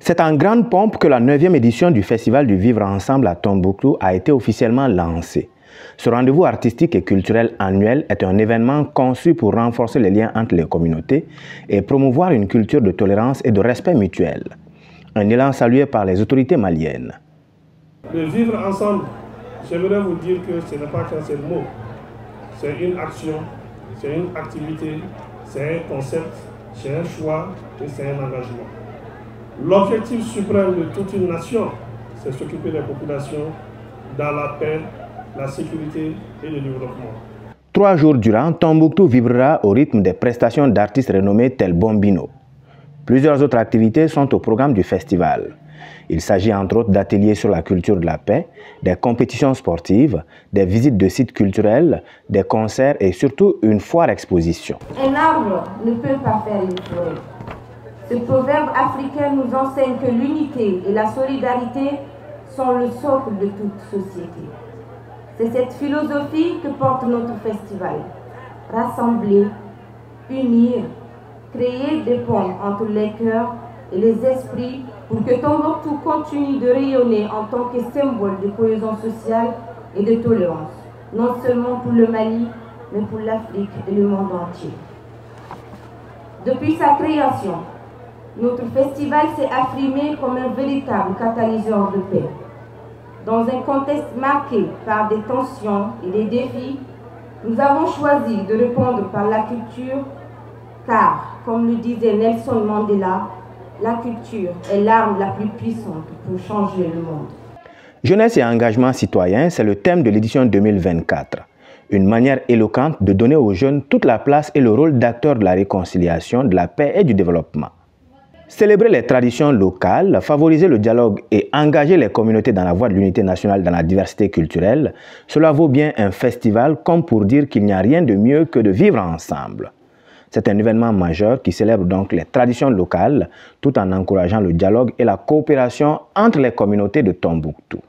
C'est en grande pompe que la 9e édition du Festival du Vivre Ensemble à Tombouctou a été officiellement lancée. Ce rendez-vous artistique et culturel annuel est un événement conçu pour renforcer les liens entre les communautés et promouvoir une culture de tolérance et de respect mutuel. Un élan salué par les autorités maliennes. Le vivre ensemble, j'aimerais vous dire que ce n'est pas qu'un seul mot. C'est une action, c'est une activité, c'est un concept, c'est un choix et c'est un engagement. L'objectif suprême de toute une nation, c'est s'occuper des populations dans la paix, la sécurité et le développement. 3 jours durant, Tombouctou vibrera au rythme des prestations d'artistes renommés tels Bombino. Plusieurs autres activités sont au programme du festival. Il s'agit entre autres d'ateliers sur la culture de la paix, des compétitions sportives, des visites de sites culturels, des concerts et surtout une foire-exposition. Un arbre ne peut pas faire une forêt. Ce proverbe africain nous enseigne que l'unité et la solidarité sont le socle de toute société. C'est cette philosophie que porte notre festival. Rassembler, unir, créer des ponts entre les cœurs et les esprits pour que Tombouctou continue de rayonner en tant que symbole de cohésion sociale et de tolérance, non seulement pour le Mali, mais pour l'Afrique et le monde entier. Depuis sa création, notre festival s'est affirmé comme un véritable catalyseur de paix. Dans un contexte marqué par des tensions et des défis, nous avons choisi de répondre par la culture, car, comme le disait Nelson Mandela, la culture est l'arme la plus puissante pour changer le monde. Jeunesse et engagement citoyen, c'est le thème de l'édition 2024. Une manière éloquente de donner aux jeunes toute la place et le rôle d'acteurs de la réconciliation, de la paix et du développement. Célébrer les traditions locales, favoriser le dialogue et engager les communautés dans la voie de l'unité nationale dans la diversité culturelle, cela vaut bien un festival comme pour dire qu'il n'y a rien de mieux que de vivre ensemble. C'est un événement majeur qui célèbre donc les traditions locales tout en encourageant le dialogue et la coopération entre les communautés de Tombouctou.